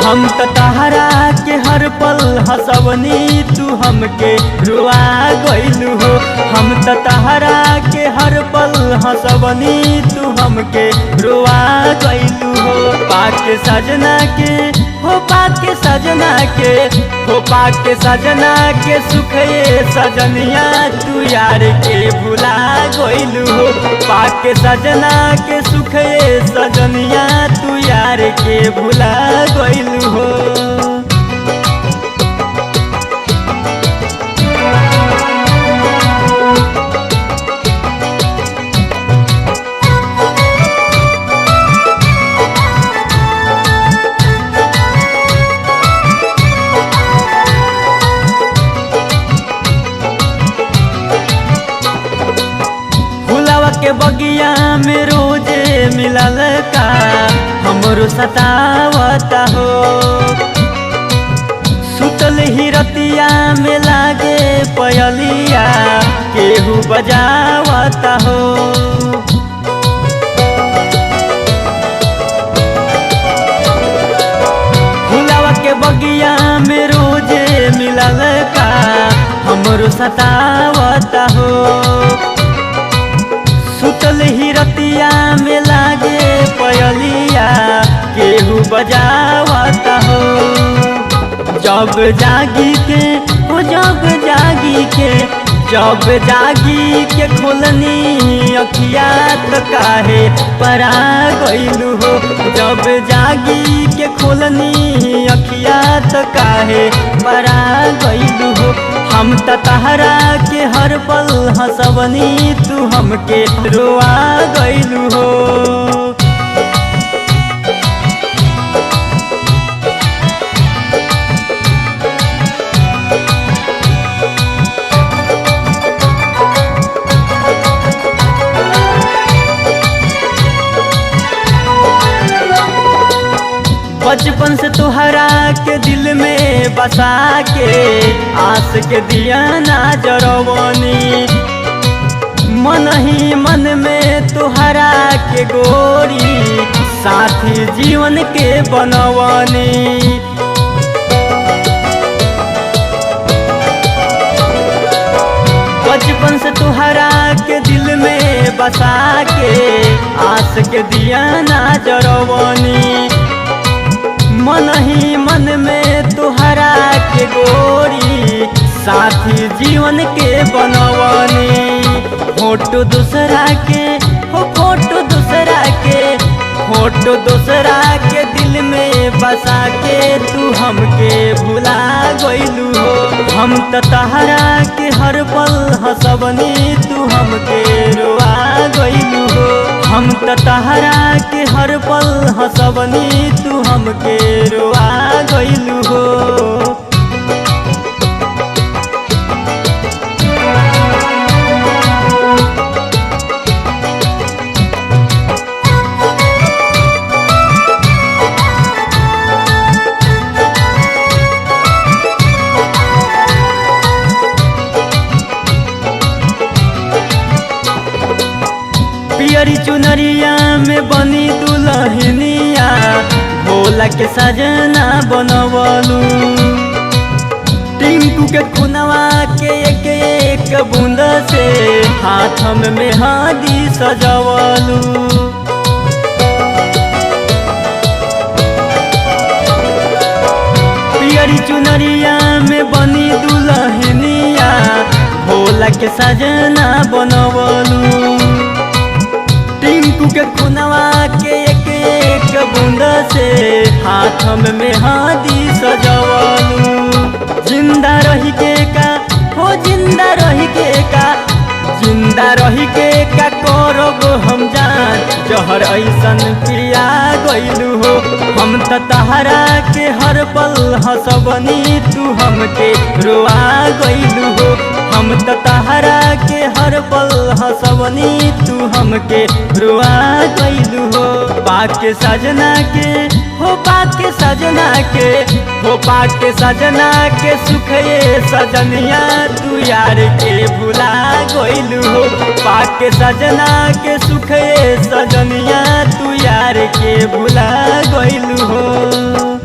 हम त तहरा के हर पल हंसवनी तू हमके रुआ गइलू हो। हम त तहरा के हर पल हंसवनी तू हमके रुआ गइलू हो। पाके सजना के हो पाके सजना के हो पाके सजना के सुखे सजनिया तू यार के भुला गइलू हो। पाके सजना के सुखे सजनिया तू यार के भुला गइलू हो। के बगिया में रोजे मिलल का हमरो सतावता हो। सुतल ही रतिया में लागे पयलिया केहू बजावता हो। फुलावा के बगिया में रोजे मिलल का हमरो सतावता हो। सुतल ही रतिया में लागे पयलिया केहू बजावता हो। जब जागी के हो जब जागी के जब जागी के खोलनी अखिया तो काहे परा गइलू हो। जब जागी के खोलनी अखिया तो काहे परा गइलू हो। हम त तहरा के हर पल हंसवनी तू हमके रुआ गइलू हो। बचपन से तुहरा के दिल में बसा के आस के दिया ना जरवनी। मन ही मन में तुहरा के गोरी साथी जीवन के बनवनी। बचपन से तुहरा के दिल में बसा के आस के दिया ना जरवनी। मन ही मन में तुहरा के गोरी साथी जीवन के बनवनी। फोटो दूसरा के हो फोटो दूसरा के फोटो दूसरा के दिल में बसा के तू हमके भुला गइलू हो। हम त तहरा के हर पल हंसवनी तू हमके रुआ गइलू हो। हम त तहरा के हर पल हंसवनी तू हमके रुआ गइलू हो। पियरी चुनरिया में बनी दुल्हनिया भोला के सजना बनवलू। टिंकू के खुनवा के एक एक बूंद से हाथ में मेहंदी सजवलू। पियरी चुनरिया में बनी दुल्हनिया भोला के सजना बनवलू। टिंकू के खुनवा के एक एक बूंद से हाथ में मेहंदी सजवलू। जिंदा रही के का हो जिंदा रही के का जिंदा रही के का करब हम जान जहर ऐसन पिया गइलू हो। हम त तहरा के हर पल हंसवनी तू हमके रुआ गइलू हो। हम तो तहरा के हर पल हंसवनी तू हमके रुआ गइलू हो। पाके सजना के हो पाके सजना के हो पाके सजना के सुख ये सजनिया तू यार के भुला गइलू हो। पाके सजना के सुख ये सजनिया तू यार के भुला गइलू हो।